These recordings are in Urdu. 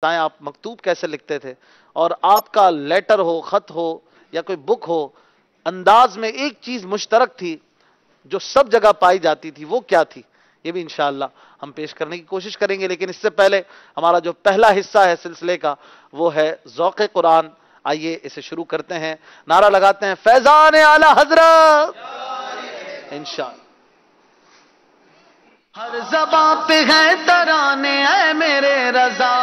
بتائیں آپ مکتوب کیسے لکھتے تھے، اور آپ کا لیٹر ہو، خط ہو یا کوئی بک ہو، انداز میں ایک چیز مشترک تھی جو سب جگہ پائی جاتی تھی، وہ کیا تھی؟ یہ بھی انشاءاللہ ہم پیش کرنے کی کوشش کریں گے، لیکن اس سے پہلے ہمارا جو پہلا حصہ ہے سلسلے کا وہ ہے ذوق قرآن۔ آئیے اسے شروع کرتے ہیں، نعرہ لگاتے ہیں فیضان اعلی حضرت انشاءاللہ۔ ہر زباں پہ ہے ترانے اے میرے رضا،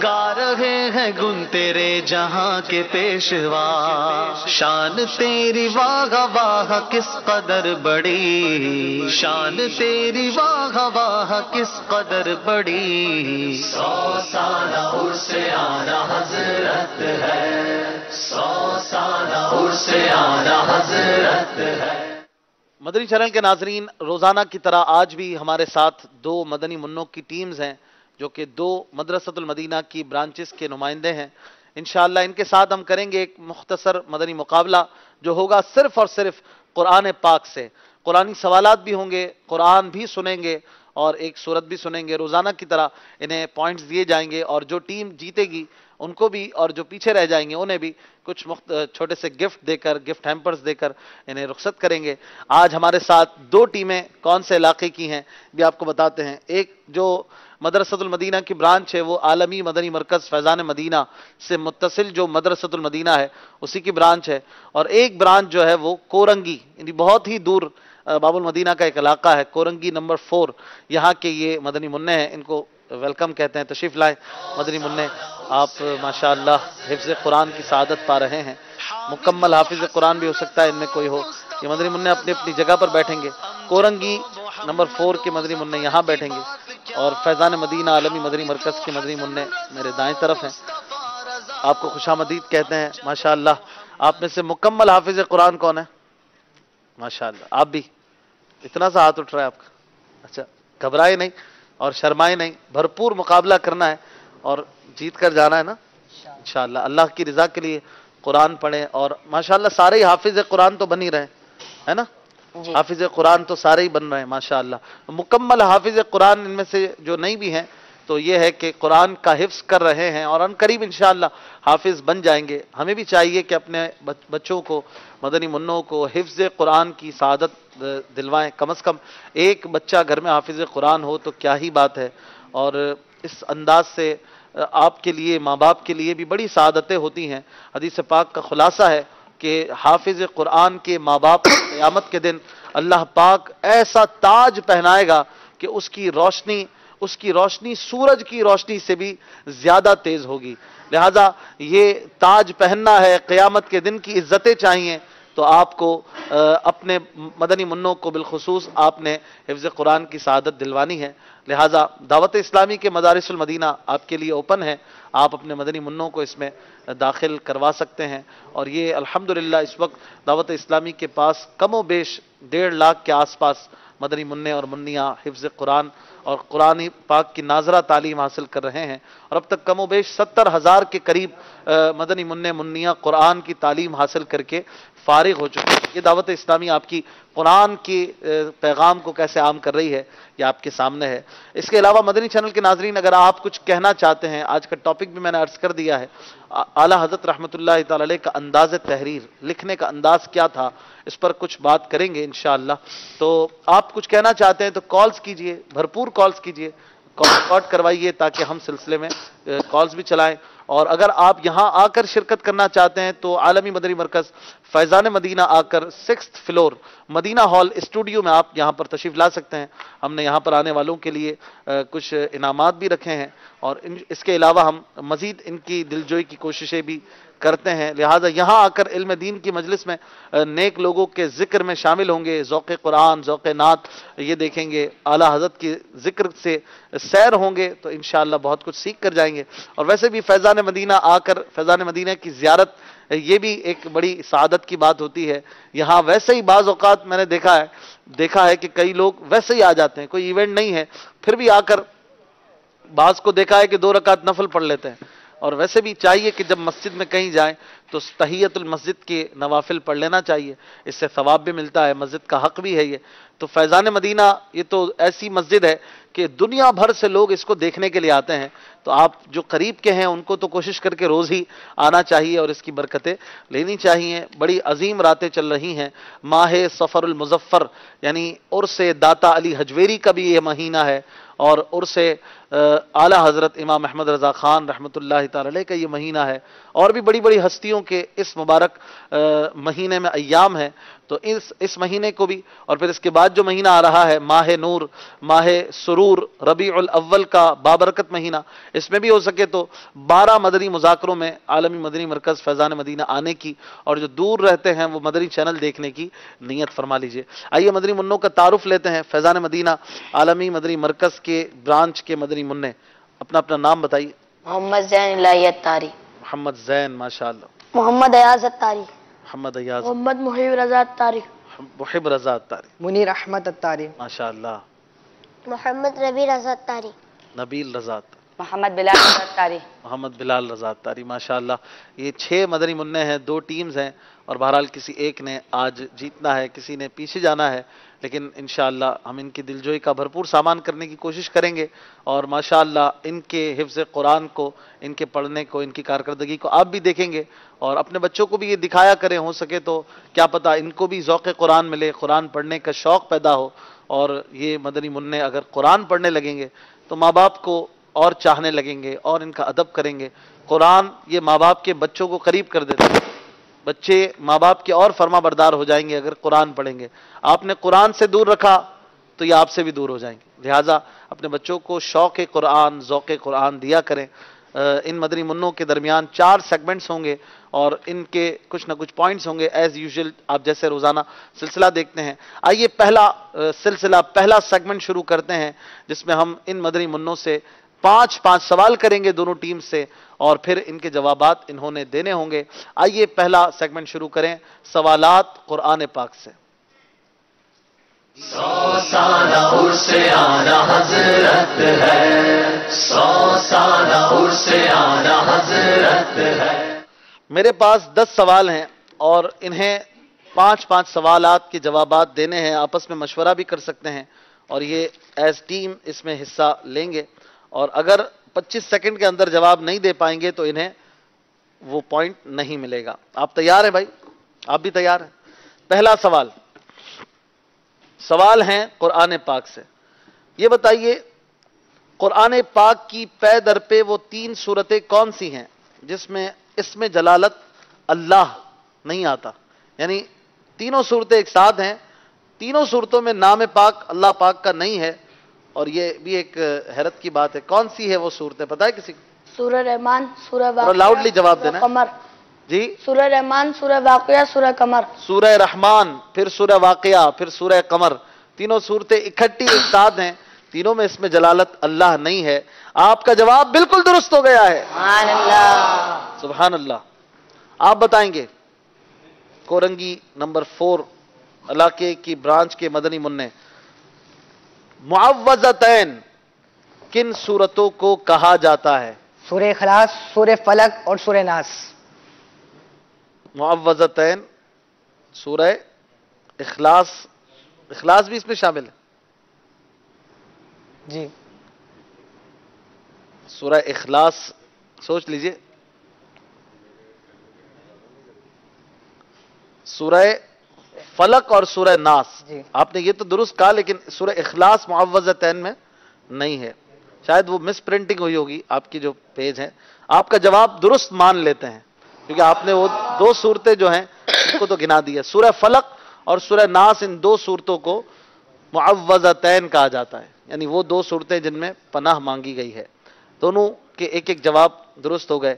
گا رہے ہیں گن تیرے جہاں کے پیشوا، شان تیری واہ واہ کس قدر بڑی، شان تیری واہ واہ کس قدر بڑی، 100 سالہ عرس اعلی حضرت ہے، 100 سالہ عرس اعلی حضرت ہے۔ مدنی چینل کے ناظرین، روزانہ کی طرح آج بھی ہمارے ساتھ دو مدنی منوں کی ٹیمز ہیں جو کہ دو مدرسۃ المدینہ کی برانچز کے نمائندے ہیں۔ انشاءاللہ ان کے ساتھ ہم کریں گے ایک مختصر مدنی مقابلہ جو ہوگا صرف اور صرف قرآن پاک سے۔ قرآنی سوالات بھی ہوں گے، قرآن بھی سنیں گے اور ایک سورت بھی سنیں گے۔ روزانہ کی طرح انہیں پوائنٹس دیے جائیں گے اور جو ٹیم جیتے گی ان کو بھی، اور جو پیچھے رہ جائیں گے انہیں بھی کچھ چھوٹے سے گفٹ دے کر، گفٹ ہیمپرز دے کر انہیں رخصت کریں گے۔ آج ہمارے ساتھ دو ٹیمیں کون سے علاقے کی ہیں بھی آپ کو بتاتے ہیں۔ ایک جو مدرسۃ المدینہ کی برانچ ہے وہ عالمی مدنی مرکز فیضان مدینہ سے متصل جو مدرسۃ المدینہ ہے اسی کی برانچ ہے، اور ایک برانچ جو ہے وہ کورنگی، یعنی بہت ہی دور باب المدینہ کا ایک علاقہ ہے، کورنگی نمبر 4، یہاں کے یہ مدنی منع ہیں۔ ان کو ویلکم کہتے ہیں، تشریف لائیں مدنی منع۔ آپ ماشاءاللہ حفظ قرآن کی سعادت پا رہے ہیں، مکمل حافظ قرآن بھی ہو سکتا ہے ان میں کوئی ہو۔ یہ مدنی منع اپنی اپنی جگہ پر بیٹھیں گے، کورنگی نمبر 4 کے مدنی منع یہاں بیٹھیں گے، اور فیضان مدینہ عالمی مدنی مرکز کے مدنی منع میرے دائیں طرف ہیں۔ آپ کو خوش آمدید کہتے ہیں ماشاءاللہ۔ آپ میں سے مکمل حافظ قرآن کون ہے؟ ماشاءاللہ آپ بھی، اتنا سا ہاتھ اٹھ رہا ہے آپ کا؟ اچھا، گھبرائے نہیں اور شرمائے نہیں، بھرپور مقابلہ کرنا ہے اور جیت کر جانا ہے نا انشاءاللہ۔ اللہ کی رضا کے لیے قرآن پڑھیں، اور ماشاءاللہ سارے ہی حافظ قرآن تو بن ہی رہے ہیں نا، حافظ قرآن تو سارے ہی بن رہے ہیں ماشاءاللہ۔ مکمل حافظ قرآن ان میں سے جو نہیں بھی ہیں تو یہ ہے کہ قرآن کا حفظ کر رہے ہیں اور ان قریب انشاءاللہ حافظ بن جائیں گے۔ ہمیں بھی چاہیے کہ اپنے بچوں کو، مدنی منوں کو حفظ قرآن کی سعادت دلوائیں۔ کم از کم ایک بچہ گھر میں حافظ قرآن ہو تو کیا ہی بات ہے، اور اس انداز سے آپ کے لیے، ماں باپ کے لیے بھی بڑی سعادتیں ہوتی ہیں۔ حدیث پاک کا خلاصہ ہے کہ حافظ قرآن کے ماں باپ قیامت کے دن اللہ پاک ایسا تاج پہنائے گا کہ اس کی روشنی سورج کی روشنی سے بھی زیادہ تیز ہوگی۔ لہذا یہ تاج پہننا ہے، قیامت کے دن کی عزتیں چاہیے، تو آپ کو اپنے مدنی منوں کو بالخصوص آپ نے حفظ قرآن کی سعادت دلوانی ہے۔ لہذا دعوت اسلامی کے مدارس المدینہ آپ کے لیے اوپن ہے، آپ اپنے مدنی منوں کو اس میں داخل کروا سکتے ہیں، اور یہ الحمدللہ اس وقت دعوت اسلامی کے پاس کم و بیش 1.5 لاکھ کے آس پاس مدنی منع اور منیاں حفظ قرآن اور قرآن پاک کی ناظرہ تعلیم حاصل کر رہے ہیں، اور اب تک کم و بیش 70,000 کے قریب مدنی منع منیاں قرآن کی تعلیم حاصل کر کے فارغ ہو چکے ہیں۔ یہ دعوت اسلامی آپ کی قرآن کے پیغام کو کیسے عام کر رہی ہے یہ آپ کے سامنے ہے۔ اس کے علاوہ مدنی چینل کے ناظرین، اگر آپ کچھ کہنا چاہتے ہیں، آج کا ٹاپک بھی میں نے عرض کر دیا ہے، اعلیٰ حضرت رحمۃ اللہ تعالی علیہ کا انداز تحریر، لکھنے کا انداز کیا تھا، اس پر کچھ بات کریں گے انشاءاللہ۔ تو آپ کچھ کہنا چاہتے ہیں تو کالز کیجئے، بھرپور کالز کیجئے، کال ریکارڈ کروائیے تاکہ ہم سلسلے میں کالز بھی چلائیں، اور اگر آپ یہاں آ کر شرکت کرنا چاہتے ہیں تو عالمی مدنی مرکز فیضان مدینہ آ کر 6th فلور مدینہ ہال اسٹوڈیو میں آپ یہاں پر تشریف لا سکتے ہیں۔ ہم نے یہاں پر آنے والوں کے لیے کچھ انعامات بھی رکھے ہیں، اور اس کے علاوہ ہم مزید ان کی دلجوئی کی کوششیں بھی کرتے ہیں۔ لہٰذا یہاں آ کر علم دین کی مجلس میں نیک لوگوں کے ذکر میں شامل ہوں گے، ذوق قرآن، ذوق نعت یہ دیکھیں گے، اعلیٰ حضرت کی ذکر سے سیر ہوں گے تو انشاءاللہ بہت کچھ سیکھ کر جائیں گے۔ اور ویسے بھی فیضان مدینہ آ کر فیضان مدینہ کی زیارت یہ بھی ایک بڑی سعادت کی بات ہوتی ہے۔ یہاں ویسے ہی بعض اوقات میں نے دیکھا ہے کہ کئی لوگ ویسے ہی آ جاتے ہیں، کوئی ایونٹ نہیں ہے، پھر بھی آ کر بعض کو دیکھا ہے کہ 2 رکعت نفل پڑھ لیتے ہیں۔ اور ویسے بھی چاہیے کہ جب مسجد میں کہیں جائیں تو تحیت المسجد کے نوافل پڑھ لینا چاہیے، اس سے ثواب بھی ملتا ہے، مسجد کا حق بھی ہے یہ۔ تو فیضان مدینہ یہ تو ایسی مسجد ہے کہ دنیا بھر سے لوگ اس کو دیکھنے کے لیے آتے ہیں. تو آپ جو قریب کے ہیں ان کو تو کوشش کر کے روز ہی آنا چاہیے اور اس کی برکتیں لینی چاہیے. بڑی عظیم راتیں چل رہی ہیں. ماہ صفر المظفر یعنی عرس داتا علی حجویری کا بھی یہ مہینہ ہے، اور عرس اعلیٰ حضرت امام احمد رضا خان رحمۃ اللہ تعالی علیہ کا یہ مہینہ ہے، اور بھی بڑی بڑی ہستیوں کے اس مبارک مہینے میں ایام ہے. تو اس مہینے کو بھی، اور پھر اس کے بعد جو مہینہ آ رہا ہے ماہ نور، ماہ سرور، ربیع الاول کا بابرکت مہینہ، اس میں بھی ہو سکے تو 12 مدنی مذاکروں میں عالمی مدنی مرکز فیضان مدینہ آنے کی، اور جو دور رہتے ہیں وہ مدنی چینل دیکھنے کی نیت فرما لیجئے. آئیے مدنی منوں کا تعارف لیتے ہیں. فیضان مدینہ عالمی مدنی مرکز کے برانچ کے مدنی منع، اپنا اپنا نام بتائیے. محمد زین الہی اتاری. محمد زین، ماشاءاللہ. محمد ایاز اتاری. محمد ایاز. محمد محب رضا اتاری. محب رضا اتاری. منیر احمد اتاری. ماشاءاللہ. محمد ربی رضا اتاری. نبیل رضا. محمد بلال رضا اتاری. محمد بلال رضا اتاری. ماشاءاللہ. یہ 6 مدنی منع ہیں، 2 ٹیمز ہیں، اور بہرحال کسی ایک نے آج جیتنا ہے، کسی نے پیچھے جانا ہے، لیکن انشاءاللہ ہم ان کی دلجوئی کا بھرپور سامان کرنے کی کوشش کریں گے. اور ماشاءاللہ ان کے حفظ قرآن کو، ان کے پڑھنے کو، ان کی کارکردگی کو آپ بھی دیکھیں گے، اور اپنے بچوں کو بھی یہ دکھایا کریں. ہو سکے تو کیا پتہ ان کو بھی ذوق قرآن ملے، قرآن پڑھنے کا شوق پیدا ہو، اور یہ مدنی منع اگر قرآن پڑھنے لگیں گے تو ماں باپ کو اور چاہنے لگیں گے اور ان کا ادب کریں گے. قرآن یہ ماں باپ کے بچوں کو قریب کر دیتا ہے. بچے ماں باپ کے اور فرما بردار ہو جائیں گے اگر قرآن پڑھیں گے. آپ نے قرآن سے دور رکھا تو یہ آپ سے بھی دور ہو جائیں گے. لہٰذا اپنے بچوں کو شوق قرآن، ذوق قرآن دیا کریں. ان مدنی منوں کے درمیان 4 سیگمنٹس ہوں گے، اور ان کے کچھ نہ کچھ پوائنٹس ہوں گے ایز یوزول، آپ جیسے روزانہ سلسلہ دیکھتے ہیں. آئیے پہلا سیگمنٹ شروع کرتے ہیں، جس میں ہم ان مدنی منوں سے 5 سوال کریں گے دونوں ٹیم سے، اور پھر ان کے جوابات انہوں نے دینے ہوں گے. آئیے پہلا سیگمنٹ شروع کریں، سوالات قرآن پاک سے. 100 سالہ عرس آنا حضرت ہے، 100 سالہ عرس آنا حضرت ہے. میرے پاس 10 سوال ہیں، اور انہیں 5 سوالات کے جوابات دینے ہیں. آپس میں مشورہ بھی کر سکتے ہیں، اور یہ ایز ٹیم اس میں حصہ لیں گے. اور اگر 25 سیکنڈ کے اندر جواب نہیں دے پائیں گے تو انہیں وہ پوائنٹ نہیں ملے گا. آپ تیار ہیں بھائی؟ آپ بھی تیار ہیں؟ پہلا سوال ہیں قرآن پاک سے. یہ بتائیے قرآن پاک کی پے در پہ وہ 3 سورتیں کون سی ہیں جس میں اسم جلالت اللہ نہیں آتا؟ یعنی تینوں صورتیں ایک ساتھ ہیں، تینوں صورتوں میں نام پاک اللہ پاک کا نہیں ہے، اور یہ بھی ایک حیرت کی بات ہے. کون سی ہے وہ صورتیں؟ پتہ ہے کسی کو؟ سورہ رحمان، سورہ اور لاؤڈلی جواب دینا ہے. قمر. جی، سورہ رحمان، سورہ واقعہ، سورہ قمر. سورہ رحمان، پھر سورہ واقعہ، پھر سورہ قمر. تینوں صورتیں اکٹھی ایک ساتھ ہیں، تینوں میں اسم جلالت اللہ نہیں ہے. آپ کا جواب بالکل درست ہو گیا ہے. سبحان اللہ. سبحان اللہ. آپ بتائیں گے کورنگی نمبر 4 علاقے کی برانچ کے مدنی منع، معوذتین کن صورتوں کو کہا جاتا ہے؟ سورہ اخلاص، سورہ فلق اور سورہ ناس. معوذتین، سورہ اخلاص. اخلاص بھی اس میں شامل ہے؟ جی. سورہ اخلاص سوچ لیجئے. سورہ فلق اور سورہ ناس. جی. آپ نے یہ تو درست کہا، لیکن سورہ اخلاص معوذتین میں نہیں ہے. شاید وہ مس پرنٹنگ ہوئی ہوگی آپ کی جو پیج ہے. آپ کا جواب درست مان لیتے ہیں کیونکہ آپ نے وہ 2 صورتیں جو ہیں ان کو تو گنا دی ہے. سورہ فلق اور سورہ ناس، ان 2 صورتوں کو معوذتین کہا جاتا ہے، یعنی وہ 2 صورتیں جن میں پناہ مانگی گئی ہے. دونوں کے ایک جواب درست ہو گئے.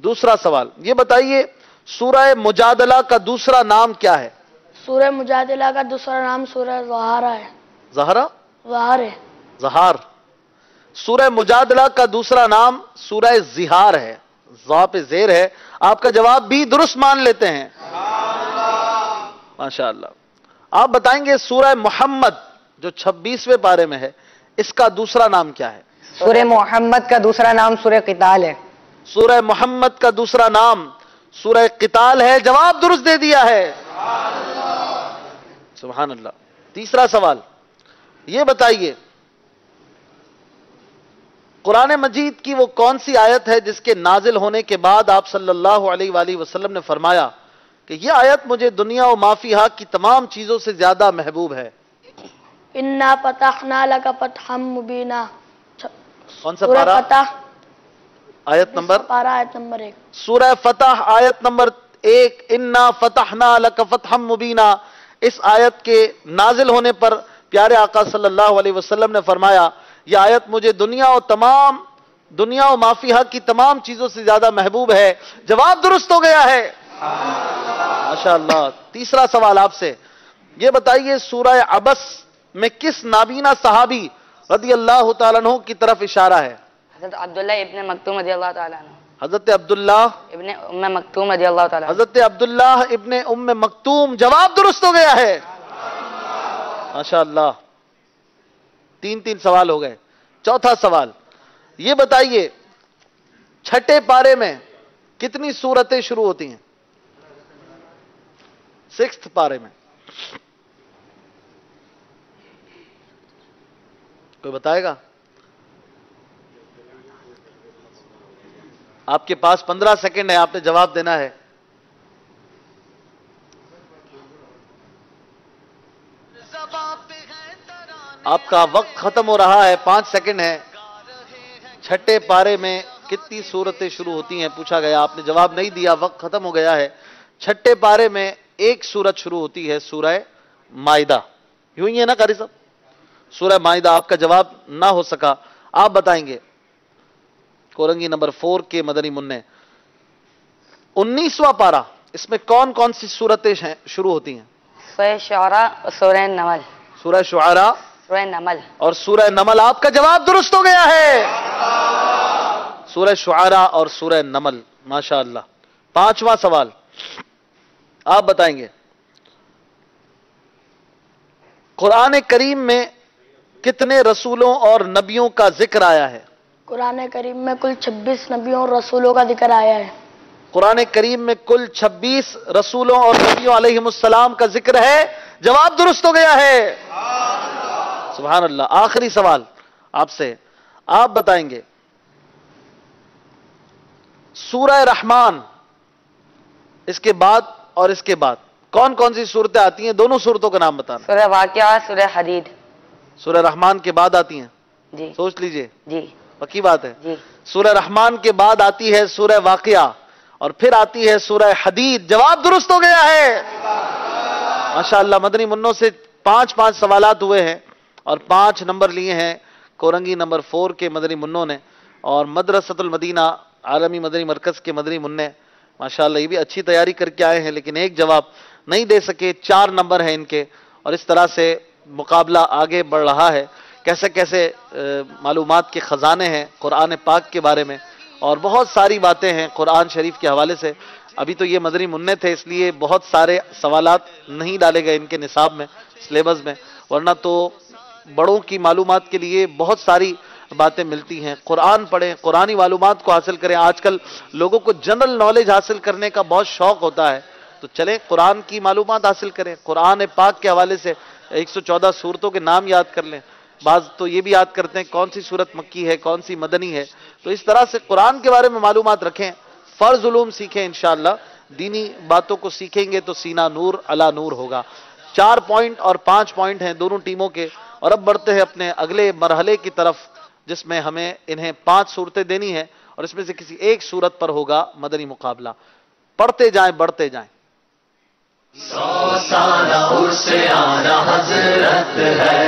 دوسرا سوال یہ بتائیے سورہ مجادلہ کا دوسرا نام کیا ہے؟ سورہ مجادلہ کا دوسرا نام سورہ زہارہ ہے. زہرا؟ زہار ہے. زہار. سورہ مجادلہ کا دوسرا نام سورہ زہار ہے، ضا پہ زیر ہے. آپ کا جواب بھی درست مان لیتے ہیں. ماشاءاللہ. آپ بتائیں گے سورہ محمد جو 26ویں پارے میں ہے، اس کا دوسرا نام کیا ہے؟ سورہ محمد کا دوسرا نام سورہ قتال ہے. سورہ محمد کا دوسرا نام سورہ قتال ہے. جواب درست دے دیا ہے. سبحان اللہ. تیسرا سوال یہ بتائیے قرآن مجید کی وہ کون سی آیت ہے جس کے نازل ہونے کے بعد آپ صلی اللہ علیہ وآلہ وسلم نے فرمایا کہ یہ آیت مجھے دنیا و ما فیہا کی تمام چیزوں سے زیادہ محبوب ہے؟ انا فتحنا لک فتحا مبینا، کون سا سورہ پارہ؟ فتح، آیت نمبر؟ پارہ آیت نمبر 1۔ سورہ فتح آیت نمبر 1، انا فتحنا لک فتحا مبینا۔ اس آیت کے نازل ہونے پر پیارے آقا صلی اللہ علیہ وسلم نے فرمایا یہ آیت مجھے دنیا و ما فیہا کی تمام چیزوں سے زیادہ محبوب ہے۔ جواب درست ہو گیا ہے، ماشاءاللہ۔ تیسرا سوال آپ سے، یہ بتائیے سورہ عبس میں کس نابینا صحابی رضی اللہ تعالیٰ عنہ کی طرف اشارہ ہے؟ حضرت عبداللہ ابن مکتوم رضی اللہ تعالیٰ عنہ، حضرت عبداللہ ابن ام مکتوم رضی اللہ تعالیٰ عنہ۔ حضرت عبداللہ ابن ام مکتوم، جواب درست ہو گیا ہے، ماشاءاللہ۔ تین سوال ہو گئے۔ چوتھا سوال، یہ بتائیے چھٹے پارے میں کتنی سورتیں شروع ہوتی ہیں؟ 6th پارے میں کوئی بتائے گا؟ آپ کے پاس 15 سیکنڈ ہے، آپ نے جواب دینا ہے۔ آپ کا وقت ختم ہو رہا ہے، 5 سیکنڈ ہے۔ چھٹے پارے میں کتنی سورتیں شروع ہوتی ہیں پوچھا گیا، آپ نے جواب نہیں دیا، وقت ختم ہو گیا ہے۔ چھٹے پارے میں ایک سورت شروع ہوتی ہے، سورہ مائدہ، یوں ہی ہے نا قاری صاحب؟ سورہ مائدہ۔ آپ کا جواب نہ ہو سکا، آپ بتائیں گے۔ کورنگی نمبر 4 کے مدنی منع، 19واں پارہ، اس میں کون کون سی سورتیں شروع ہوتی ہیں؟ سورہ شعراء اور سورہ نمل۔ سورہ شعراء، سورہ نمل اور سورہ نمل۔ آپ کا جواب درست ہو گیا ہے، سورہ شعراء اور سورہ نمل، ماشاءاللہ۔ 5واں سوال آپ بتائیں گے، قرآن کریم میں کتنے رسولوں اور نبیوں کا ذکر آیا ہے؟ قرآن کریم میں کل 26 نبیوں اور رسولوں کا ذکر آیا ہے۔ قرآن کریم میں کل 26 رسولوں اور نبیوں علیہ السلام کا ذکر ہے، جواب درست ہو گیا ہے، سبحان اللہ۔ آخری سوال آپ سے، آپ بتائیں گے سورہ رحمان، اس کے بعد اور اس کے بعد کون کون سی صورتیں آتی ہیں؟ دونوں صورتوں کا نام بتانا۔ سورہ واقعہ، سورہ حدید۔ سورہ رحمان کے بعد آتی ہیں، جی سوچ لیجئے، جی پکی بات ہے۔ جی سورہ رحمان کے بعد آتی ہے سورہ واقعہ، اور پھر آتی ہے سورہ حدید، جواب درست ہو گیا ہے، ماشاءاللہ۔ مدنی منوں سے 5 سوالات ہوئے ہیں اور 5 نمبر لیے ہیں کورنگی نمبر 4 کے مدنی منوں نے، اور مدرسۃ المدینہ عالمی مدنی مرکز کے مدنی منع ماشاءاللہ یہ بھی اچھی تیاری کر کے آئے ہیں، لیکن ایک جواب نہیں دے سکے۔ 4 نمبر ہیں ان کے، اور اس طرح سے مقابلہ آگے بڑھ رہا ہے۔ کیسے کیسے معلومات کے خزانے ہیں قرآن پاک کے بارے میں، اور بہت ساری باتیں ہیں قرآن شریف کے حوالے سے۔ ابھی تو یہ مدنی منع تھے، اس لیے بہت سارے سوالات نہیں ڈالے گئے ان کے نصاب میں، سلیبس میں، ورنہ تو بڑوں کی معلومات کے لیے بہت ساری باتیں ملتی ہیں۔ قرآن پڑھیں، قرآنی معلومات کو حاصل کریں۔ آج کل لوگوں کو جنرل نالج حاصل کرنے کا بہت شوق ہوتا ہے، تو چلیں قرآن کی معلومات حاصل کریں، قرآن پاک کے حوالے سے 114 سورتوں کے نام یاد کر لیں۔ بعض تو یہ بھی یاد کرتے ہیں کون سی سورت مکی ہے، کون سی مدنی ہے، تو اس طرح سے قرآن کے بارے میں معلومات رکھیں، فرض علوم سیکھیں، انشاءاللہ دینی باتوں کو سیکھیں گے تو سینہ نور علی نور ہوگا۔ 4 پوائنٹ اور 5 پوائنٹ ہیں دونوں ٹیموں کے، اور اب بڑھتے ہیں اپنے اگلے مرحلے کی طرف، جس میں ہمیں انہیں 5 صورتیں دینی ہیں، اور اس میں سے کسی ایک صورت پر ہوگا مدنی مقابلہ۔ پڑھتے جائیں، بڑھتے جائیں۔ 100 سالہ عرس آنا حضرت ہے،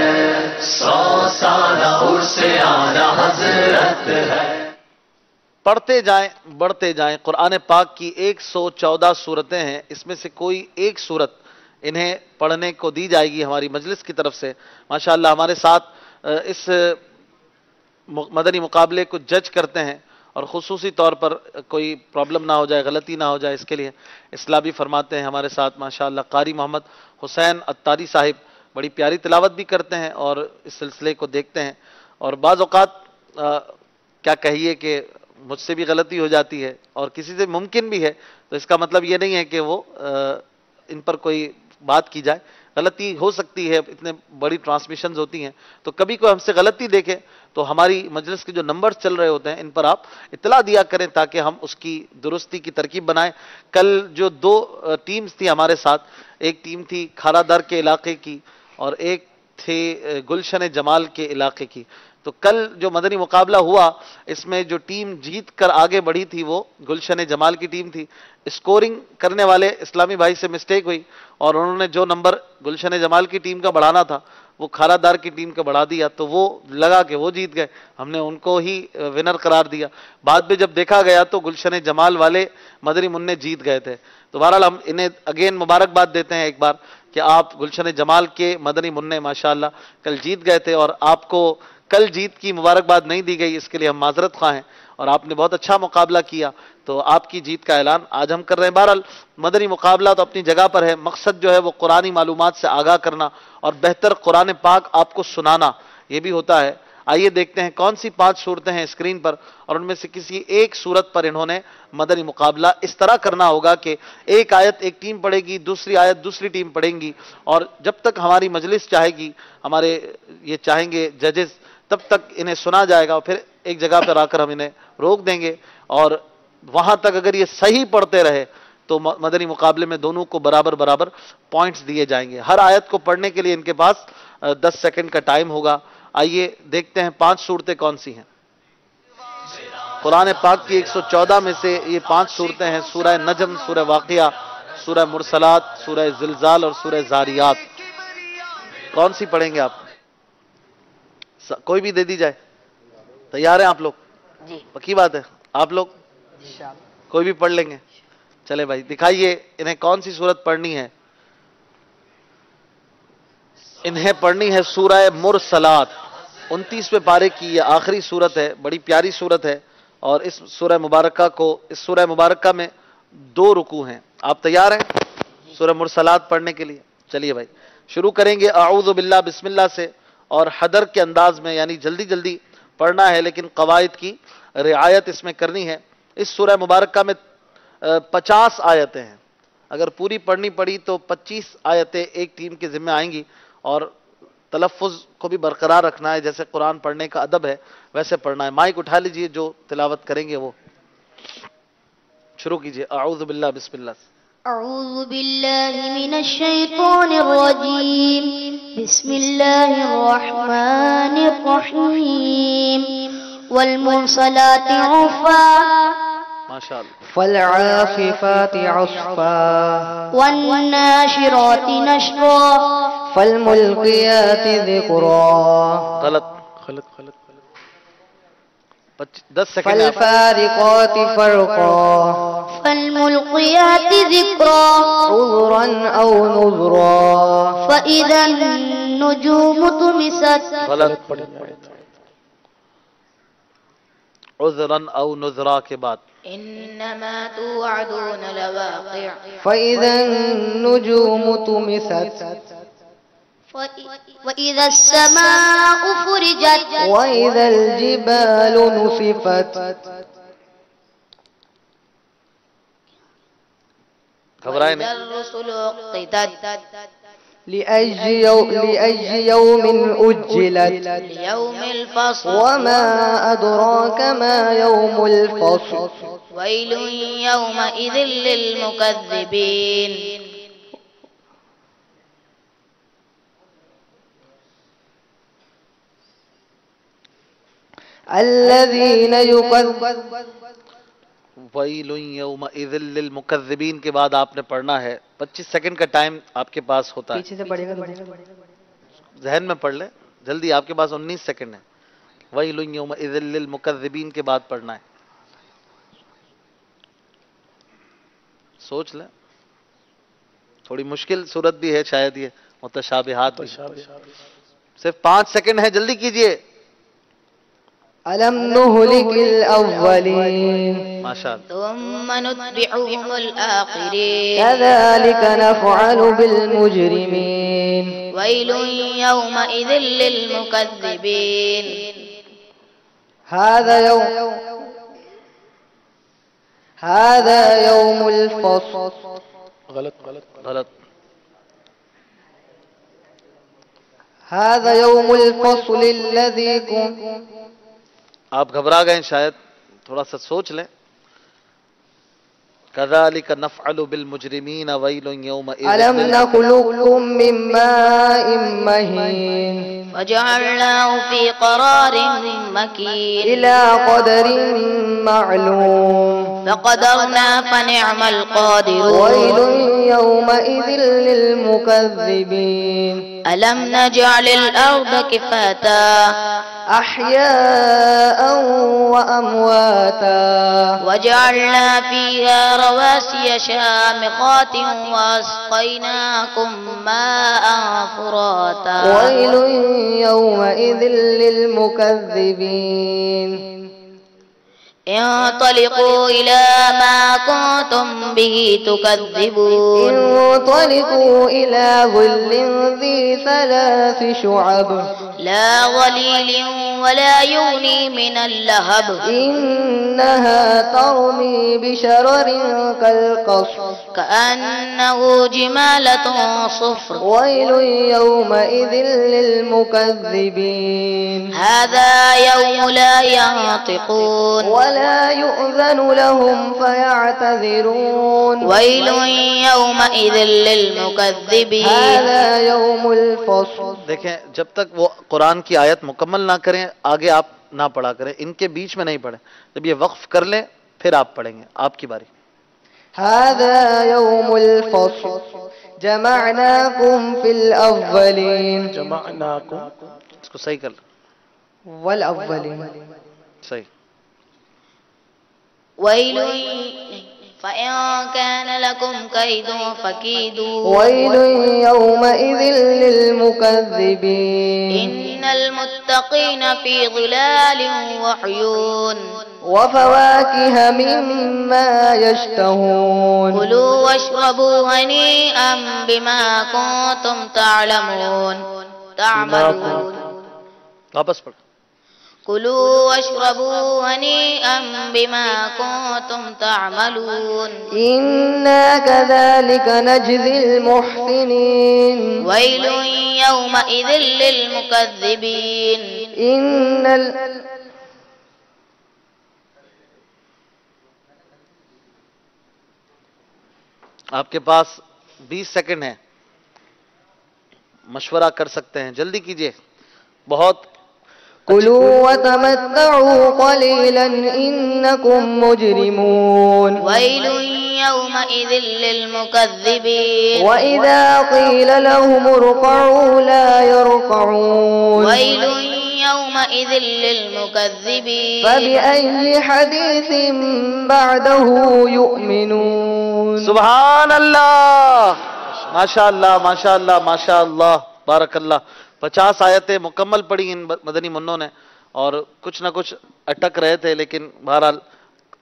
100 سالہ عرس آنا حضرت ہے۔ پڑھتے جائیں، بڑھتے جائیں۔ قرآن پاک کی 114 صورتیں ہیں، اس میں سے کوئی ایک صورت انہیں پڑھنے کو دی جائے گی ہماری مجلس کی طرف سے۔ ماشاءاللہ ہمارے ساتھ اس مدنی مقابلے کو جج کرتے ہیں، اور خصوصی طور پر کوئی پرابلم نہ ہو جائے، غلطی نہ ہو جائے، اس کے لیے اصلاح بھی فرماتے ہیں ہمارے ساتھ ماشاءاللہ قاری محمد حسین اتاری صاحب، بڑی پیاری تلاوت بھی کرتے ہیں اور اس سلسلے کو دیکھتے ہیں۔ اور بعض اوقات کیا کہیے کہ مجھ سے بھی غلطی ہو جاتی ہے، اور کسی سے ممکن بھی ہے، تو اس کا مطلب یہ نہیں ہے کہ وہ ان پر کوئی بات کی جائے، غلطی ہو سکتی ہے، اتنے بڑی ٹرانسمیشنز ہوتی ہیں، تو کبھی کوئی ہم سے غلطی دیکھے تو ہماری مجلس کے جو نمبر چل رہے ہوتے ہیں ان پر آپ اطلاع دیا کریں تاکہ ہم اس کی درستی کی ترکیب بنائیں۔ کل جو دو ٹیمز تھی ہمارے ساتھ، ایک ٹیم تھی کھارا در کے علاقے کی اور ایک تھے گلشن جمال کے علاقے کی، تو کل جو مدنی مقابلہ ہوا اس میں جو ٹیم جیت کر آگے بڑھی تھی وہ گلشن جمال کی ٹیم تھی۔ اسکورنگ کرنے والے اسلامی بھائی سے مسٹیک ہوئی اور انہوں نے جو نمبر گلشن جمال کی ٹیم کا بڑھانا تھا وہ کھارا دار کی ٹیم کا بڑھا دیا، تو وہ لگا کہ وہ جیت گئے، ہم نے ان کو ہی ونر قرار دیا۔ بعد میں جب دیکھا گیا تو گلشن جمال والے مدنی منع جیت گئے تھے، تو بہرحال ہم انہیں اگین مبارکباد دیتے ہیں ایک بار کہ آپ گلشن جمال کے مدنی منع ماشاءاللہ کل جیت گئے تھے، اور آپ کو کل جیت کی مبارکباد نہیں دی گئی، اس کے لیے ہم معذرت خواہ ہیں، اور آپ نے بہت اچھا مقابلہ کیا، تو آپ کی جیت کا اعلان آج ہم کر رہے ہیں۔ بہرحال مدنی مقابلہ تو اپنی جگہ پر ہے، مقصد جو ہے وہ قرآنی معلومات سے آگاہ کرنا اور بہتر قرآن پاک آپ کو سنانا، یہ بھی ہوتا ہے۔ آئیے دیکھتے ہیں کون سی 5 صورتیں ہیں اسکرین پر، اور ان میں سے کسی ایک صورت پر انہوں نے مدنی مقابلہ اس طرح کرنا ہوگا کہ ایک آیت ایک ٹیم پڑھے گی، دوسری آیت دوسری ٹیم پڑھیں گی، اور جب تک ہماری مجلس چاہے گی، ہمارے یہ چاہیں گے ججز، تب تک انہیں سنا جائے گا، اور پھر ایک جگہ پر آ کر ہم انہیں روک دیں گے، اور وہاں تک اگر یہ صحیح پڑھتے رہے تو مدنی مقابلے میں دونوں کو برابر برابر پوائنٹس دیے جائیں گے۔ ہر آیت کو پڑھنے کے لیے ان کے پاس 10 سیکنڈ کا ٹائم ہوگا۔ آئیے دیکھتے ہیں 5 صورتیں کون سی ہیں۔ قرآن پاک کی 114 میں سے یہ 5 صورتیں ہیں، سورہ نجم، سورہ واقعہ، سورہ مرسلات، سورہ زلزال اور سورہ زاریات۔ کون سی پڑھیں گے آپ؟ کوئی بھی دے دی جائے؟ تیار ہیں آپ لوگ؟ جی پکی بات ہے، آپ لوگ کوئی بھی پڑھ لیں گے؟ چلے بھائی دکھائیے انہیں کون سی صورت پڑھنی ہے۔ انہیں پڑھنی ہے سورہ مرسلات، 29ویں پارے کی یہ آخری صورت ہے، بڑی پیاری صورت ہے، اور اس سورہ مبارکہ میں 2 رکوع ہیں۔ آپ تیار ہیں سورہ مرسلات پڑھنے کے لیے؟ چلیے بھائی شروع کریں گے اعوذ باللہ بسم اللہ سے، اور حدر کے انداز میں، یعنی جلدی جلدی پڑھنا ہے لیکن قواعد کی رعایت اس میں کرنی ہے۔ اس سورہ مبارکہ میں 50 آیتیں ہیں، اگر پوری پڑھنی پڑی تو 25 آیتیں ایک ٹیم کے ذمہ آئیں گی، اور تلفظ کو بھی برقرار رکھنا ہے، جیسے قرآن پڑھنے کا ادب ہے ویسے پڑھنا ہے۔ مائک اٹھا لیجئے، جو تلاوت کریں گے وہ شروع کیجئے اعوذ باللہ بسم اللہ سے۔ أعوذ بالله من الشيطان الرجيم بسم الله الرحمن الرحيم والمرسلات عرفا ماشاءاللہ۔ فالعاصفات عصفا والناشرات نشرا فالملقيات ذكرا غلط 10 سیکنڈ آپ۔ فالفارقات فرقا فالملقيات ذكرا عذرا أو نذرا فإذا النجوم طمست غلط عذرا او نذرا کے بعد إنما توعدون لواقع فإذا النجوم طمست وإذا السماء فرجت وإذا الجبال نصفت گھبرائے وإذا نہیں۔ الرسل أقتت لأي يوم أجلت ليوم الفصل وما أدراك ما يوم الفصل ويل يومئذ للمكذبين الذين يكذبون وَيْلٌ يَوْمَئِذٍ لِّلْمُكَذِّبِينَ کے بعد آپ نے پڑھنا ہے، 25 سیکنڈ کا ٹائم آپ کے پاس ہوتا ہے، پیچھے سے پڑھے گا ذہن میں پڑھ لیں جلدی، آپ کے پاس 19 سیکنڈ ہے۔ وَيْلٌ يَوْمَئِذٍ لِّلْمُكَذِّبِينَ کے بعد پڑھنا ہے، سوچ لیں، تھوڑی مشکل صورت بھی ہے شاید، یہ متشابہات بھی۔ صرف 5 سیکنڈ ہے، جلدی کیجئے۔ ألم نهلك الأولين ماشاءاللہ۔ ثم نتبعهم الآخرين كذلك نفعل بالمجرمين ويل يومئذ للمكذبين هذا يوم الفصل غلط هذا يوم الفصل الذي كنتم. آپ گھبرا گئے شاید، تھوڑا سا سوچ لیں. كذلك نفعل بالمجرمين ويل يومئذ. ألم نخلقكم من ماء مهين وجعلناه في قرار مكين إلى قدر معلوم فقدرنا فنعم القادرون ويل يومئذ للمكذبين ألم نجعل الأرض كفاتا أحياء وأمواتا وجعلنا فيها رواسي شامخات وأسقيناكم ماء فراتا ويل يومئذ للمكذبين انطلقوا إلى ما كنتم به تكذبون انطلقوا إلى ظل ذي ثلاث شعب لا ظليل ولا يغني من اللهب إنها ترمي بشرر كالقصر كأنه جمالة صفر ويل يومئذ للمكذبين هذا يوم لا ينطقون ولا يؤذن لهم فيعتذرون ويل يومئذ للمكذبين هذا يوم الفصل. دیکھیں جب تک وہ قرآن کی آیت مکمل نہ کریں آگے آپ نہ پڑھا کریں، ان کے بیچ میں نہیں پڑھیں. جب یہ وقف کر لیں پھر آپ پڑھیں گے. آپ کی باری. هذا يوم الفصل جمعناكم في الأولين اس کو صحیح کر لیں. والأولين صحیح. ويل فإن كان لكم كيد فكيدون ويل يومئذ للمكذبين إن المتقين في ظلال وعيون وفواكه مما يشتهون كلوا واشربوا هنيئا بما كنتم تعملون واپس پڑھ. كلوا واشربوا هنيئا بما كنتم تعملون إنا كذلك نجزي المحسنين ويل يومئذ للمكذبين آپ کے پاس 20 سیکنڈ ہیں، مشورہ کر سکتے ہیں، جلدی کیجئے. بہت كلوا وتمتعوا قليلا إنكم مجرمون ويل يومئذ للمكذبين وإذا قيل لهم اركعوا لا يركعون ويل يومئذ للمكذبين فبأي حديث بعده يؤمنون. سبحان اللہ، ماشاء اللہ ماشاء اللہ ماشاء اللہ، بارک اللہ. 50 آیتیں مکمل پڑھی ان مدنی منوں نے، اور کچھ نہ کچھ اٹک رہے تھے، لیکن بہرحال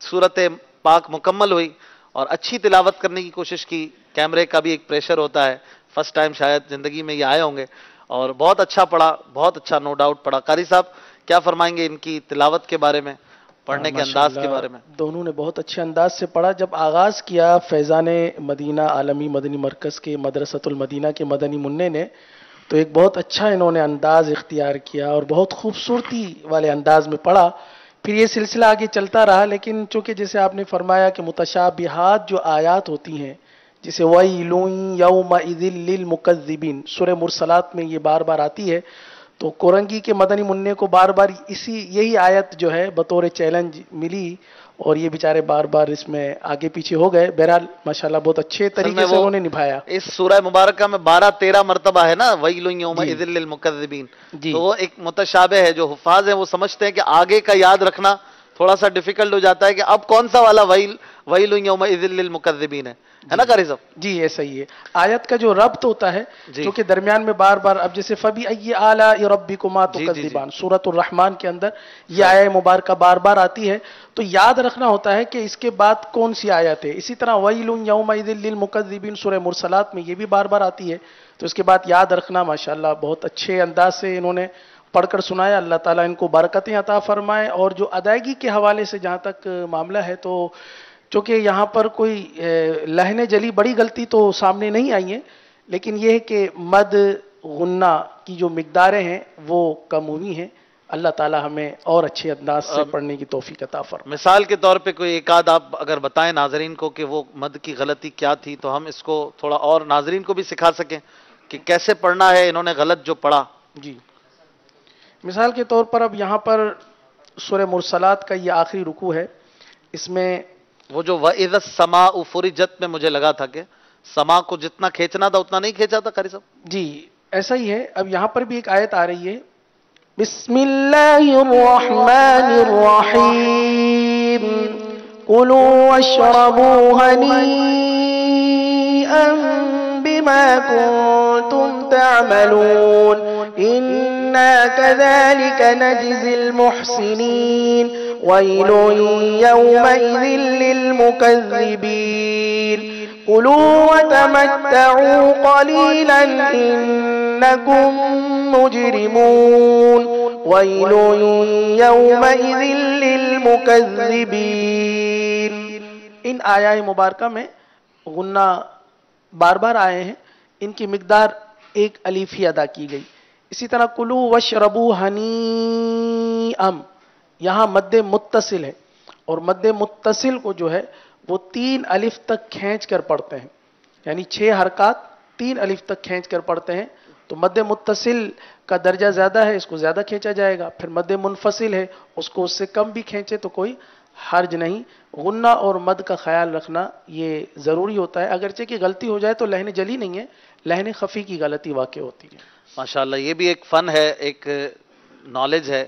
سورت پاک مکمل ہوئی اور اچھی تلاوت کرنے کی کوشش کی. کیمرے کا بھی ایک پریشر ہوتا ہے، فرسٹ ٹائم شاید زندگی میں یہ آئے ہوں گے، اور بہت اچھا پڑھا، بہت اچھا نو ڈاؤٹ پڑھا. قاری صاحب کیا فرمائیں گے ان کی تلاوت کے بارے میں، پڑھنے کے انداز کے بارے میں؟ دونوں نے بہت اچھے انداز سے پڑھا. جب آغاز کیا فیضان مدینہ عالمی مدنی مرکز کے مدرسۃ المدینہ کے مدنی منع نے، تو ایک بہت اچھا انہوں نے انداز اختیار کیا اور بہت خوبصورتی والے انداز میں پڑھا. پھر یہ سلسلہ آگے چلتا رہا، لیکن چونکہ جیسے آپ نے فرمایا کہ متشابہات جو آیات ہوتی ہیں، جسے وَيْلٌ يَوْمَئِذٍ لِّلْمُكَذِّبِينَ سورہ مرسلات میں یہ بار بار آتی ہے، تو کورنگی کے مدنی منع کو بار بار یہی آیت جو ہے بطور چیلنج ملی، اور یہ بیچارے بار بار اس میں آگے پیچھے ہو گئے. بہرحال ماشاءاللہ بہت اچھے طریقے سے انہوں نے نبھایا. اس سورہ مبارکہ میں 12-13 مرتبہ ہے نا وَيْلٌ يَوْمَئِذٍ لِّلْمُكَذِّبِينَ، تو وہ ایک متشابہ ہے. جو حفاظ ہیں وہ سمجھتے ہیں کہ آگے کا یاد رکھنا تھوڑا سا ڈیفیکلٹ ہو جاتا ہے کہ اب کون سا والا وَيْلٌ يَوْمَئِذٍ لِّلْمُكَذِّبِينَ ہے نا قاری صاحب؟ جی یہ صحیح ہے. آیت کا جو ربط ہوتا ہے جو کہ درمیان میں بار بار، اب جیسے فَبِأَيِّ آلَاءِ رَبِّكُمَا تُكَذِّبَانِ سورۃ الرحمن کے اندر یہ آیت مبارکہ بار بار آتی ہے، تو یاد رکھنا ہوتا ہے کہ اس کے بعد کون سی آیت ہے. اسی طرح وَيْلٌ يَوْمَئِذٍ لِّلْمُكَذِّبِينَ سورہ مرسلات میں یہ بھی بار بار آتی ہے، تو اس کے بعد یاد رکھنا. ماشاءاللہ بہت اچھے انداز سے انہوں نے پڑھ کر سنایا. اللہ تعالیٰ ان کو برکتیں عطا فرمائے. اور جو ادائیگی کے حوالے سے جہاں تک معاملہ ہے، تو چونکہ یہاں پر کوئی لہن جلی بڑی غلطی تو سامنے نہیں آئی ہے، لیکن یہ ہے کہ مد غنہ کی جو مقداریں ہیں وہ کم ہوئی ہیں. اللہ تعالی ہمیں اور اچھے انداز سے پڑھنے کی توفیق عطا فرمائے. مثال کے طور پہ کوئی ایک آدھ آپ اگر بتائیں ناظرین کو کہ وہ مد کی غلطی کیا تھی تو ہم اس کو تھوڑا اور ناظرین کو بھی سکھا سکیں کہ کیسے پڑھنا ہے انہوں نے غلط جو پڑھا. جی مثال کے طور پر اب یہاں پر سورہ مرسلات کا یہ آخری رکوع ہے. اس میں وہ جو وَإِذَا السَّمَاءُ فُرِجَتْ میں مجھے لگا تھا کہ سما کو جتنا کھینچنا تھا اتنا نہیں کھینچا تھا قاری صاحب. جی ایسا ہی ہے. اب یہاں پر بھی ایک آیت آ رہی ہے. بسم اللہ الرحمن الرحیم کلوا واشربوا ہنیئا بما کنتم تعملون انا كذلك نجزی المحسنین ویل یومئذ للمکذبین کلوا وتمتعوا قلیلا انکم مجرمون ویل یومئذ للمکذبین. ان آیات مبارکہ میں غنہ بار بار آئے ہیں. ان کی مقدار ایک الف ہی ادا کی گئی. اسی طرح کلوا واشربوا ہنیئا یہاں مد متصل ہے اور مد متصل کو جو ہے وہ 3 الف تک کھینچ کر پڑھتے ہیں. یعنی 6 حرکات 3 الف تک کھینچ کر پڑھتے ہیں. تو مد متصل کا درجہ زیادہ ہے اس کو زیادہ کھینچا جائے گا. پھر مد منفصل ہے اس کو اس سے کم بھی کھینچے تو کوئی حرج نہیں. غنہ اور مد کا خیال رکھنا یہ ضروری ہوتا ہے. اگرچہ کہ غلطی ہو جائے تو لہن جلی نہیں ہے, لہن خفی کی غلطی واقع ہوتی ہے. ماشاءاللہ یہ بھی ایک فن ہے, ایک نالج ہے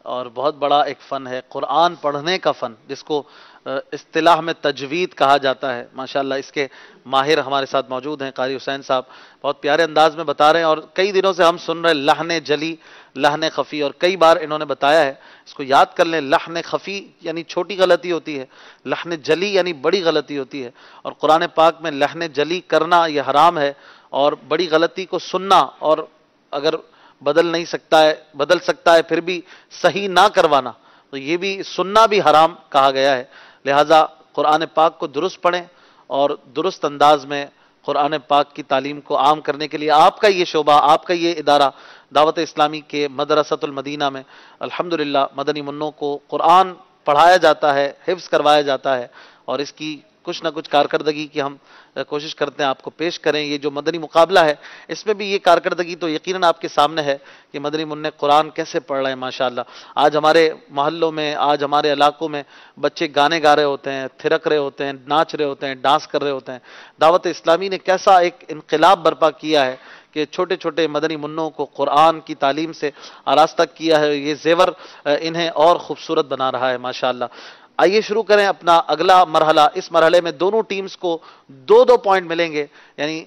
اور بہت بڑا ایک فن ہے قرآن پڑھنے کا فن جس کو اصطلاح میں تجوید کہا جاتا ہے. ماشاءاللہ اس کے ماہر ہمارے ساتھ موجود ہیں قاری حسین صاحب, بہت پیارے انداز میں بتا رہے ہیں اور کئی دنوں سے ہم سن رہے لحن جلی لحن خفی اور کئی بار انہوں نے بتایا ہے. اس کو یاد کر لیں, لحن خفی یعنی چھوٹی غلطی ہوتی ہے, لحن جلی یعنی بڑی غلطی ہوتی ہے. اور قرآن پاک میں لحن جلی کرنا یہ حرام ہے اور بڑی غلطی کو سننا اور اگر بدل سکتا ہے پھر بھی صحیح نہ کروانا تو یہ بھی سننا بھی حرام کہا گیا ہے. لہٰذا قرآن پاک کو درست پڑھیں اور درست انداز میں قرآن پاک کی تعلیم کو عام کرنے کے لیے آپ کا یہ شعبہ, آپ کا یہ ادارہ دعوت اسلامی کے مدرسۃ المدینہ میں الحمدللہ مدنی منوں کو قرآن پڑھایا جاتا ہے, حفظ کروایا جاتا ہے اور اس کی کچھ نہ کچھ کارکردگی کی ہم کوشش کرتے ہیں آپ کو پیش کریں. یہ جو مدنی مقابلہ ہے اس میں بھی یہ کارکردگی تو یقیناً آپ کے سامنے ہے کہ مدنی منع قرآن کیسے پڑھ رہے ہیں. ماشاءاللہ آج ہمارے محلوں میں, آج ہمارے علاقوں میں بچے گانے گا رہے ہوتے ہیں, تھرک رہے ہوتے ہیں, ناچ رہے ہوتے ہیں, ڈانس کر رہے ہوتے ہیں. دعوت اسلامی نے کیسا ایک انقلاب برپا کیا ہے کہ چھوٹے چھوٹے مدنی منوں کو قرآن کی تعلیم سے آراستہ کیا ہے. یہ زیور انہیں اور خوبصورت بنا رہا ہے ماشاءاللہ. آئیے شروع کریں اپنا اگلا مرحلہ. اس مرحلے میں دونوں ٹیمز کو 2-2 پوائنٹ ملیں گے. یعنی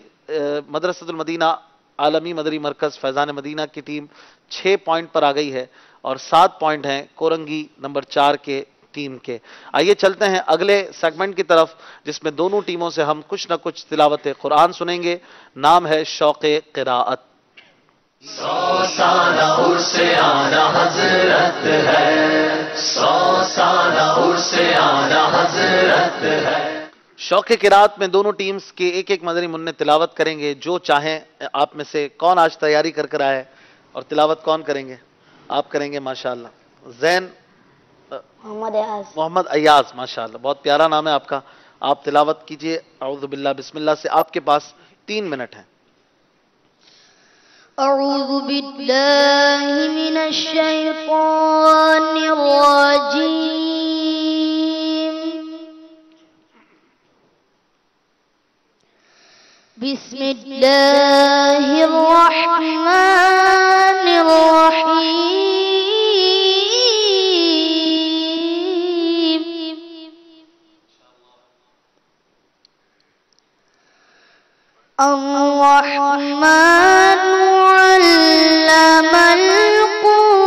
مدرسۃ المدینہ عالمی مدنی مرکز فیضان مدینہ کی ٹیم 6 پوائنٹ پر آ گئی ہے اور 7 پوائنٹ ہیں کورنگی نمبر 4 کے ٹیم کے. آئیے چلتے ہیں اگلے سیگمنٹ کی طرف جس میں دونوں ٹیموں سے ہم کچھ نہ کچھ تلاوت قرآن سنیں گے. نام ہے شوق قراءت. 100 سالہ عرس آنا حضرت ہے, 100 سالہ عرس آنا حضرت ہے. شوق قراءت میں دونوں ٹیمز کے ایک ایک مدنی منع تلاوت کریں گے. جو چاہیں آپ میں سے کون آج تیاری کر آئے اور تلاوت کون کریں گے؟ آپ کریں گے ماشاءاللہ. زین محمد ایاز ماشاءاللہ, بہت پیارا نام ہے آپ کا. آپ تلاوت کیجئے اعوذ باللہ بسم اللہ سے. آپ کے پاس 3 منٹ ہیں. أعوذ بالله من الشيطان الرجيم. بسم الله الرحمن الرحيم. الرحمن علم القرآن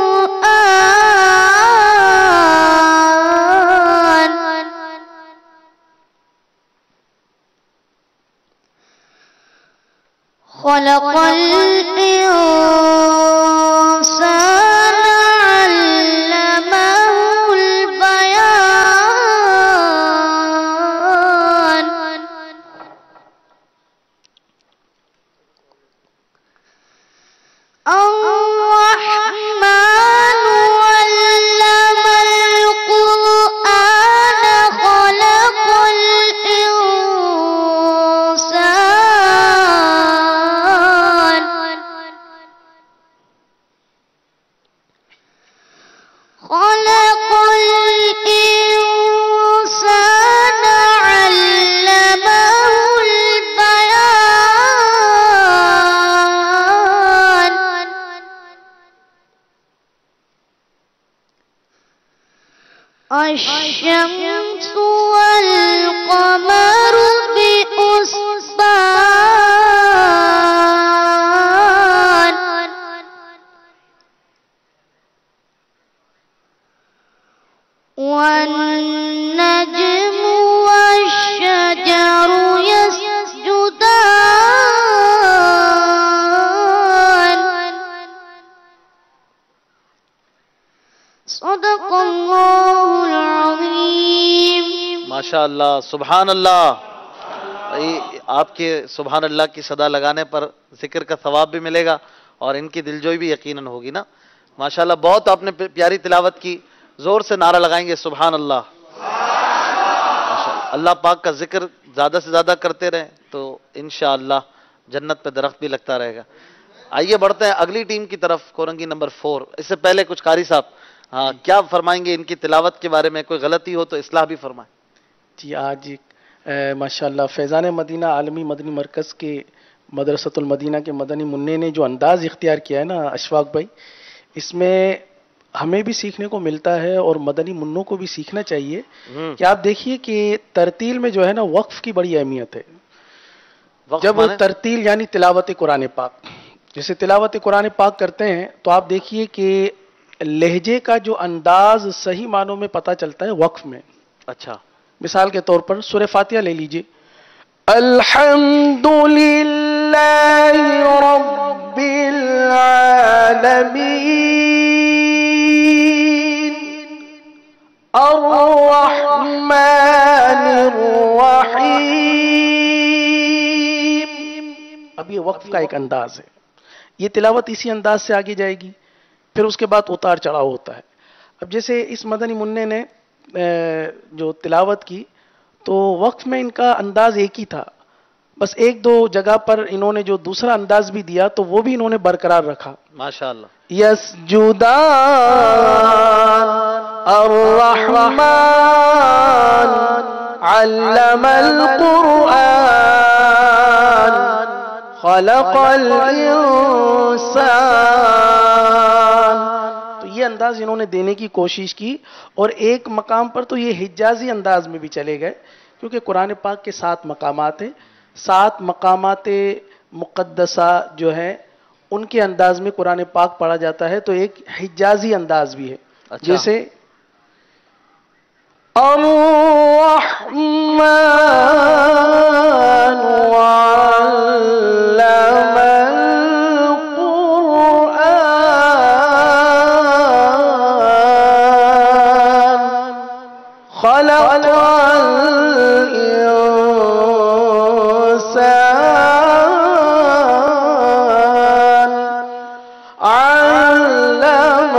خلق الإنسان علمه البيان. والشمس والقمر بحسبان والنجم والشجر يسجدان صدق الله العظيم. ماشاء اللہ، سبحان اللہ. آپ کے سبحان اللہ کی صدا لگانے پر ذکر کا ثواب بھی ملے گا اور ان کی دلجوئی بھی یقیناً ہوگی نا. ماشاءاللہ بہت آپ نے پیاری تلاوت کی. زور سے نعرہ لگائیں گے سبحان اللہ. اللہ پاک کا ذکر زیادہ سے زیادہ کرتے رہیں تو انشاءاللہ جنت پہ درخت بھی لگتا رہے گا. آئیے بڑھتے ہیں اگلی ٹیم کی طرف، کورنگی نمبر 4. اس سے پہلے کچھ قاری صاحب ہاں کیا فرمائیں گے ان کی تلاوت کے بارے میں؟ کوئی غلطی ہو تو اصلاح بھی فرمائیں. جی آج ماشاءاللہ فیضان مدینہ عالمی مدنی مرکز کے مدرسۃ المدینہ کے مدنی منع نے جو انداز اختیار کیا ہے نا اشفاق بھائی، اس میں ہمیں بھی سیکھنے کو ملتا ہے اور مدنی منوں کو بھی سیکھنا چاہیے کہ آپ دیکھیے کہ ترتیل میں جو ہے نا وقف کی بڑی اہمیت ہے. جب ترتیل یعنی تلاوت قرآن پاک، جیسے تلاوت قرآن پاک کرتے ہیں تو آپ دیکھیے کہ لہجے کا جو انداز صحیح معنوں میں پتہ چلتا ہے وقف میں. اچھا مثال کے طور پر سورہ فاتحہ لے لیجئے. الحمدللہ رب العالمین الرحمن الرحیم. اب یہ وقف کا ایک انداز ہے. یہ تلاوت اسی انداز سے آگے جائے گی، پھر اس کے بعد اتار چڑھاؤ ہوتا ہے. اب جیسے اس مدنی منع نے جو تلاوت کی تو وقف میں ان کا انداز ایک ہی تھا، بس ایک دو جگہ پر انہوں نے جو دوسرا انداز بھی دیا تو وہ بھی انہوں نے برقرار رکھا. ماشاءاللہ. یسجدان الرحمن علم القرآن خلق الانسان. یہ انداز انہوں نے دینے کی کوشش کی اور ایک مقام پر تو یہ حجازی انداز میں بھی چلے گئے، کیونکہ قرآن پاک کے 7 مقامات ہیں. 7 مقامات مقدسہ جو ہیں ان کے انداز میں قرآن پاک پڑھا جاتا ہے، تو ایک حجازی انداز بھی ہے. جیسے الرحمن علم خلق الانسان علمه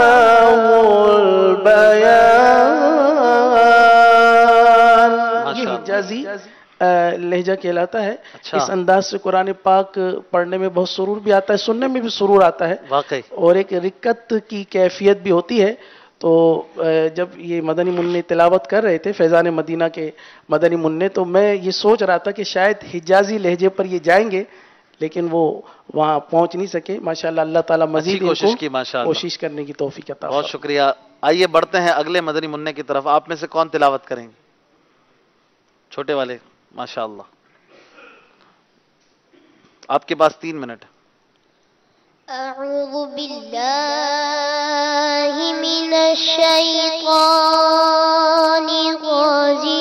البيان. یہ حجازی لہجہ کہلاتا ہے. اس انداز سے قرآن پاک پڑھنے میں بہت سرور بھی آتا ہے، سننے میں بھی سرور آتا ہے واقعی، اور اور ایک رکت کی کیفیت بھی ہوتی ہے. تو جب یہ مدنی منع تلاوت کر رہے تھے فیضان مدینہ کے مدنی منع، تو میں یہ سوچ رہا تھا کہ شاید حجازی لہجے پر یہ جائیں گے لیکن وہ وہاں پہنچ نہیں سکے. ماشاءاللہ اللہ تعالیٰ مزید کوشش کی. ماشاءاللہ کوشش کرنے کی توفیق عطا فرمائے. بہت شکریہ. آئیے بڑھتے ہیں اگلے مدنی منع کی طرف. آپ میں سے کون تلاوت کریں گے؟ چھوٹے والے. ماشاءاللہ آپ کے پاس 3 منٹ. أعوذ بالله من الشيطان الرجيم.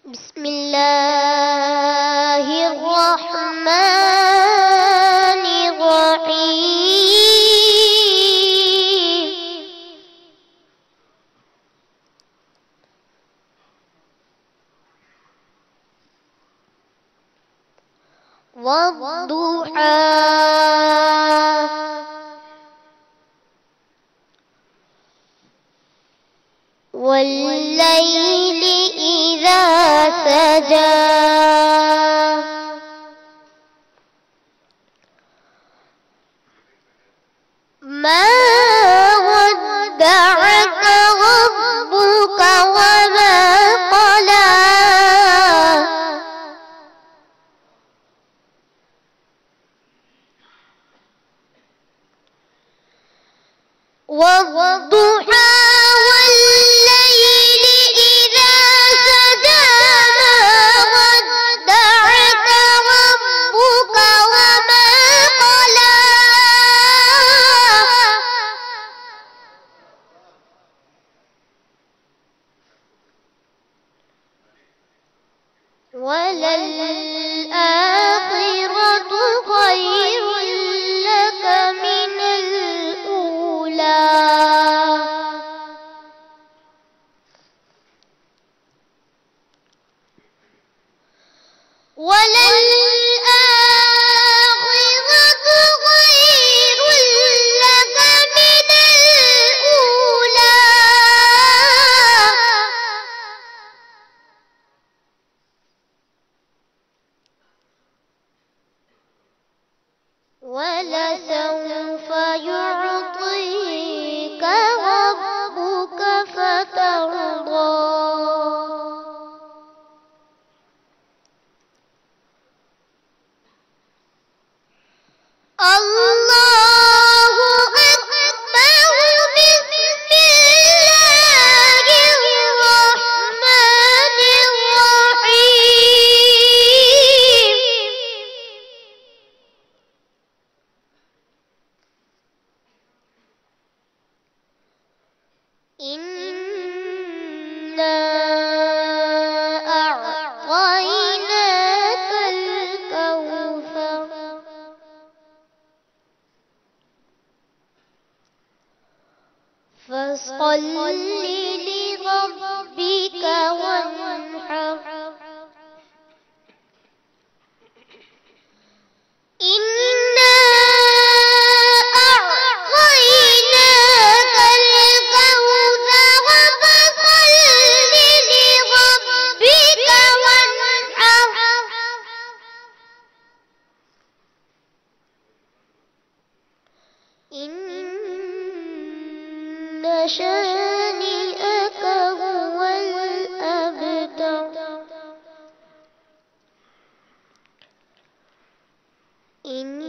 بسم الله الرحمن الرحيم. والضحى والليل إذا سجى ما ودعك ربك وما قلى والضحى والليل إذا سجى ما ودعك ربك وما قلى وللآخرة خير لك من الأولى وللآخرة خير لك من الأولى ولسوف يعطيك ربك فترضى الله أكبر بسم الله الرحمن الرحيم إنا أعطيناك الكوثر فصل لربك وانحر إنا أعطيناك الكوثر فصل لربك وانحر إن شانئك هو الأبتر إن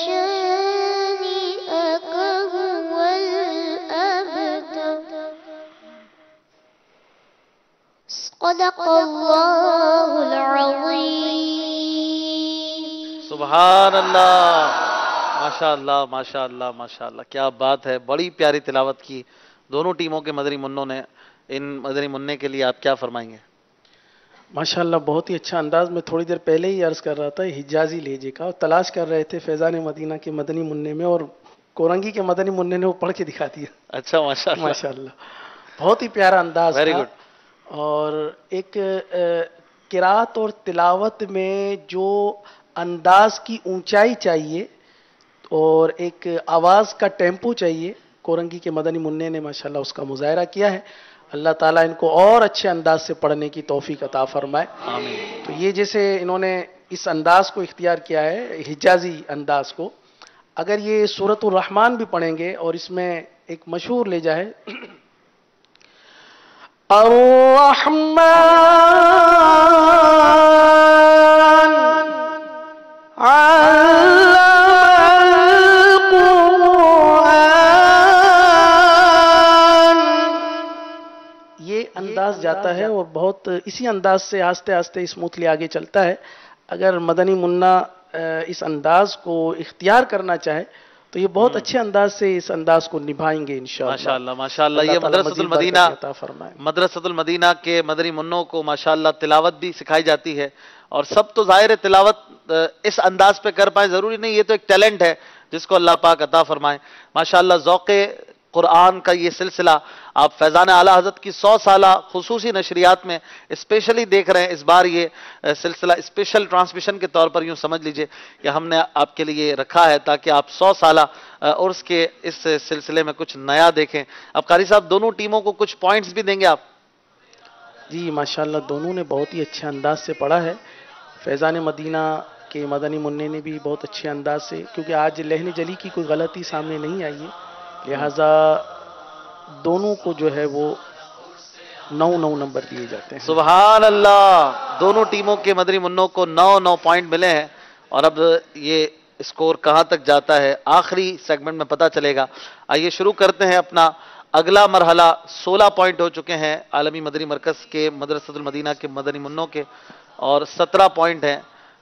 شانئك هو الأبتر صدق الله العظيم سبحان اللہ، ماشاء اللہ ماشاء اللہ ماشاء اللہ، کیا بات ہے، بڑی پیاری تلاوت کی دونوں ٹیموں کے مدنی منوں نے۔ ان مدنی منع کے لیے آپ کیا فرمائیں گے؟ ماشاءاللہ بہت ہی اچھا انداز، میں تھوڑی دیر پہلے ہی عرض کر رہا تھا حجازی لہجے کا، اور تلاش کر رہے تھے فیضان مدینہ کے مدنی منع میں، اور کورنگی کے مدنی منع نے وہ پڑھ کے دکھا دیا۔ اچھا ماشاء اللہ ماشاءاللہ بہت ہی پیارا انداز ویری تھا، گڈ۔ اور ایک قرات اور تلاوت میں جو انداز کی اونچائی چاہیے اور ایک آواز کا ٹیمپو چاہیے، کورنگی کے مدنی منع نے ماشاءاللہ اس کا مظاہرہ کیا ہے۔ اللہ تعالیٰ ان کو اور اچھے انداز سے پڑھنے کی توفیق عطا فرمائے۔ آمین۔ تو یہ جیسے انہوں نے اس انداز کو اختیار کیا ہے، حجازی انداز کو، اگر یہ سورۃ الرحمن بھی پڑھیں گے اور اس میں ایک مشہور لہجہ ہے الرحمن یہ انداز جاتا ہے اور بہت اسی انداز سے آہستہ آہستہ اسموتھلی آگے چلتا ہے۔ اگر مدنی منع اس انداز کو اختیار کرنا چاہے تو یہ بہت اچھے انداز سے اس انداز کو نبھائیں گے انشاءاللہ۔ ماشاءاللہ ماشاءاللہ، یہ مدرسۃ المدینہ، مدرسۃ المدینہ کے مدنی منوں کو ماشاءاللہ تلاوت بھی سکھائی جاتی ہے، اور سب تو ظاہر تلاوت اس انداز پہ کر پائیں ضروری نہیں، یہ تو ایک ٹیلنٹ ہے جس کو اللہ پاک عطا فرمائے۔ ماشاءاللہ ذوق قرآن کا یہ سلسلہ آپ فیضان اعلیٰ حضرت کی 100 سالہ خصوصی نشریات میں اسپیشلی دیکھ رہے ہیں۔ اس بار یہ سلسلہ اسپیشل ٹرانسمیشن کے طور پر یوں سمجھ لیجئے کہ ہم نے آپ کے لیے رکھا ہے تاکہ آپ 100 سالہ عرس کے اس سلسلے میں کچھ نیا دیکھیں۔ اب قاری صاحب دونوں ٹیموں کو کچھ پوائنٹس بھی دیں گے آپ؟ جی ماشاءاللہ دونوں نے بہت ہی اچھے انداز سے پڑھا ہے۔ فیضان مدینہ کے مدنی منع نے بھی بہت اچھے انداز سے، کیونکہ آج لہن جلی کی کوئی غلطی سامنے نہیں آئی ہے، لہٰذا دونوں کو جو ہے وہ 9 نمبر دیے جاتے ہیں۔ سبحان اللہ، دونوں ٹیموں کے مدنی منوں کو 9 پوائنٹ ملے ہیں، اور اب یہ اسکور کہاں تک جاتا ہے آخری سیگمنٹ میں پتہ چلے گا. آئیے شروع کرتے ہیں اپنا اگلا مرحلہ. 16 پوائنٹ ہو چکے ہیں عالمی مدنی مرکز کے مدرسۃ المدینہ کے مدنی منوں کے، اور 17 پوائنٹ ہیں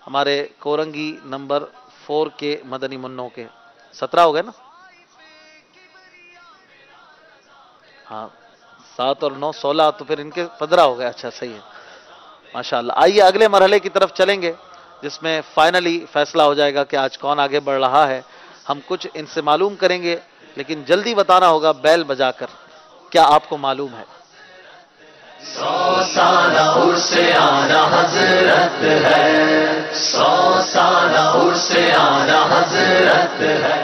ہمارے کورنگی نمبر 4 کے مدنی منوں کے. 17 ہو گئے نا؟ ہاں 7 اور 9 16، تو پھر ان کے 15 ہو گئے. اچھا صحیح ہے، ماشاءاللہ. آئیے اگلے مرحلے کی طرف چلیں گے جس میں فائنلی فیصلہ ہو جائے گا کہ آج کون آگے بڑھ رہا ہے. ہم کچھ ان سے معلوم کریں گے لیکن جلدی بتانا ہوگا بیل بجا کر. کیا آپ کو معلوم ہے؟ 100 سالہ عرس آنا حضرت ہے، 100 سالہ عرس آنا حضرت ہے.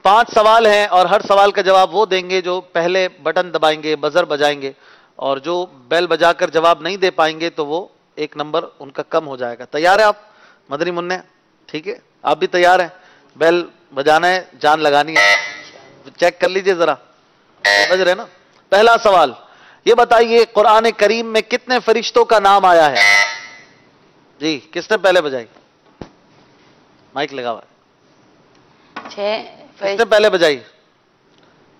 5 سوال ہیں اور ہر سوال کا جواب وہ دیں گے جو پہلے بٹن دبائیں گے، بزر بجائیں گے، اور جو بیل بجا کر جواب نہیں دے پائیں گے تو وہ 1 نمبر ان کا کم ہو جائے گا. تیار ہیں آپ مدنی منع؟ ٹھیک ہے، آپ بھی تیار ہیں؟ بیل بجانا ہے، جان لگانی ہے. چیک کر لیجئے ذرا، بج رہے نا. پہلا سوال یہ بتائیے قرآن کریم میں کتنے فرشتوں کا نام آیا ہے؟ جی کس نے پہلے بجائی؟ مائک لگا ہوا ہے. 6 کس نے پہلے بجائی؟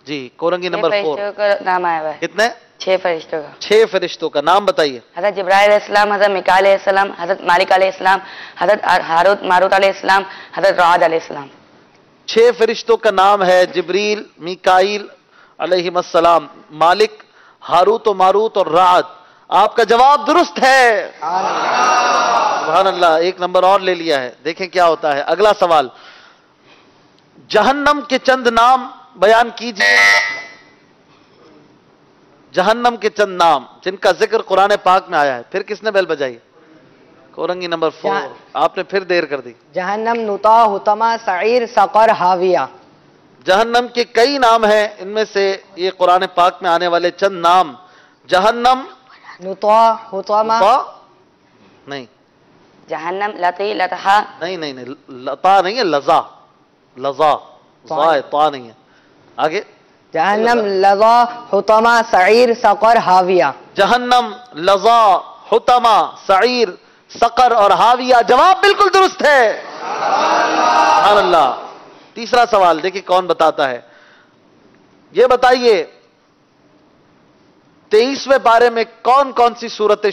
جی کورنگی نمبر 4. فرشتوں کا نام آیا ہوا ہے. کتنے؟ 6 فرشتوں کا. 6 فرشتوں کا نام بتائیے. حضرت جبرائیل علیہ السلام، حضرت میکائیل علیہ السلام، حضرت مالک علیہ السلام، حضرت ہاروت ماروت علیہ السلام، حضرت رعد علیہ السلام. 6 فرشتوں کا نام ہے جبریل، میکائیل علیہم السلام، مالک، ہاروت و ماروت اور رعد. آپ کا جواب درست ہے. سبحان اللہ، 1 نمبر اور لے لیا ہے. دیکھیں کیا ہوتا ہے. اگلا سوال، جہنم کے چند نام بیان کیجیے. جہنم کے چند نام جن کا ذکر قرآن پاک میں آیا ہے. پھر کس نے بیل بجائی؟ کورنگی نمبر 4. آپ نے پھر دیر کر دی. جہنم، نطا، حطمہ، سعیر، سقر، حاویہ. جہنم کے کئی نام ہیں، ان میں سے یہ قرآن پاک میں آنے والے چند نام. جہنم، نطا، حطمہ، نہیں جہنم، لطی، لطحا، نہیں نہیں نہیں، لتا نہیں ہے، لزا. لزا طا نہیں ہے. آگے جہنم، لظا، حطمہ، سعیر، سقر، حاویہ. جہنم، لظا، حطمہ، سعیر، سقر اور حاویہ. جواب بالکل درست ہے. سبحان اللہ. تیسرا سوال دیکھیں کون بتاتا ہے. یہ بتائیے 23ویں پارے میں کون کون سی صورتیں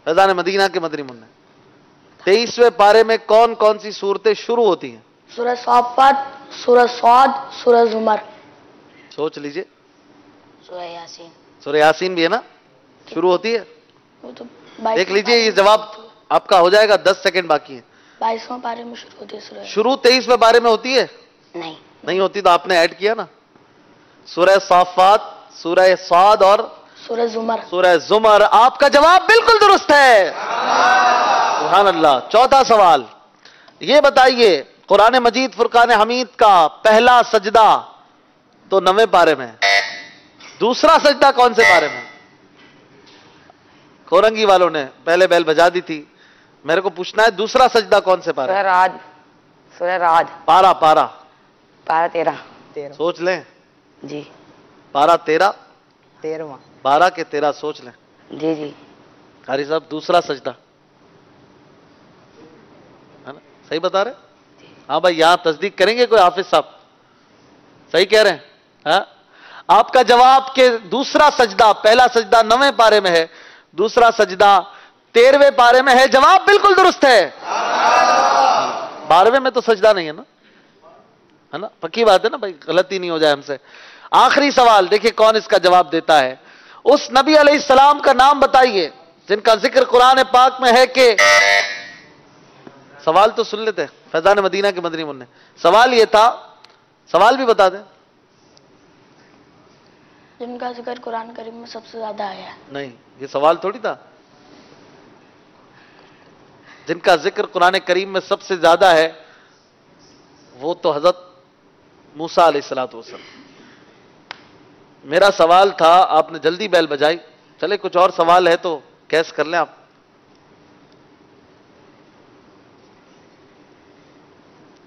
فیضان مدینہ کے مدنی منع؟ 23ویں پارے میں کون کون سی صورتیں شروع ہوتی ہیں؟ سورہ صافات، سورہ صاد، سورہ زمر. سوچ لیجئے. سورہ یاسین. سورہ یاسین بھی ہے نا، شروع ہوتی ہے. وہ تو دیکھ لیجئے یہ جواب آپ کا ہو جائے گا. 10 سیکنڈ باقی ہیں. 22واں پارے میں شروع ہوتی ہے سورہ. شروع 23ویں پارے میں ہوتی ہے؟ نہیں. نہیں ہوتی تو آپ نے ایڈ کیا نا. سورہ صافات، سورہ صاد اور سورہ زمر. سورہ زمر. آپ کا جواب بالکل درست ہے. سبحان اللہ. چوتھا سوال یہ بتائیے قرآن مجید فرقان حمید کا پہلا سجدہ تو 9ویں پارے میں ہے، دوسرا سجدہ کون سے پارے میں؟ کورنگی والوں نے پہلے بیل بجا دی تھی، میرے کو پوچھنا ہے دوسرا سجدہ کون سے پارے؟ سورہ رعد. سورہ رعد. پارا پارا پارہ 13. سوچ لیں. جی پارا 13، 13واں. 12 کے 13 سوچ لیں. جی جی. قاری صاحب دوسرا سجدہ ہے نا؟ صحیح بتا رہے؟ ہاں بھائی یہاں تصدیق کریں گے کوئی حافظ صاحب؟ صحیح کہہ رہے ہیں ہاں؟ آپ کا جواب کہ دوسرا سجدہ، پہلا سجدہ 9ویں پارے میں ہے، دوسرا سجدہ 13ویں پارے میں ہے. جواب بالکل درست ہے. 12ویں میں تو سجدہ نہیں ہے نا، پکی بات ہے نا بھائی، غلطی نہیں ہو جائے ہم سے. آخری سوال دیکھیں کون اس کا جواب دیتا ہے. اس نبی علیہ السلام کا نام بتائیے جن کا ذکر قرآن پاک میں ہے کہ، سوال تو سن لیتے فیضان مدینہ کے مدنی منع. سوال یہ تھا، سوال بھی بتا دیں. جن کا ذکر قرآن کریم میں سب سے زیادہ آیا ہے. نہیں یہ سوال تھوڑی تھا. جن کا ذکر قرآن کریم میں سب سے زیادہ ہے وہ تو حضرت موسیٰ علیہ الصلوۃ والسلام. میرا سوال تھا، آپ نے جلدی بیل بجائی. چلے کچھ اور سوال ہے تو کیس کر لیں آپ.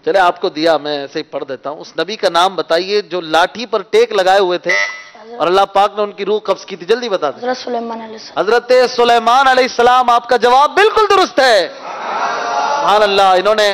چلے آپ کو دیا، میں ایسے ہی پڑھ دیتا ہوں. اس نبی کا نام بتائیے جو لاٹھی پر ٹیک لگائے ہوئے تھے اور اللہ پاک نے ان کی روح قبض کی تھی. جلدی بتا دیں. حضرت سلیمان علیہ السلام. حضرت سلیمان علیہ السلام. آپ کا جواب بالکل درست ہے. سبحان اللہ. انہوں نے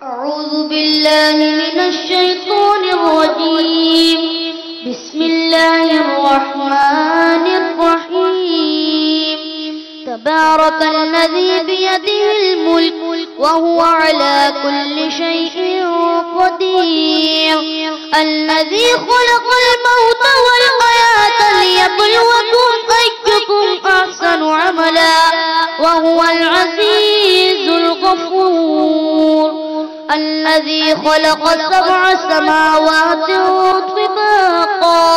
أعوذ بالله من الشيطان الرجيم بسم الله الرحمن الرحيم تبارك الذي بيده الملك وهو على كل شيء قدير الذي خلق الموت والحياة ليبلوكم أيكم أحسن عملا وهو العزيز الغفور الذي خلق 7 سماوات طباقا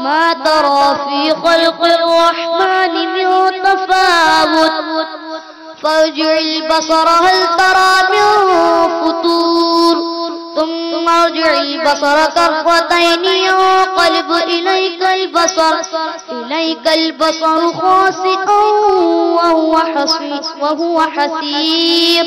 ما ترى في خلق الرحمن من تفاوت فارجع البصر هل ترى من فطور ثم ارجع البصر كرتين ينقلب إليك البصر خاسئا وهو حسير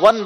1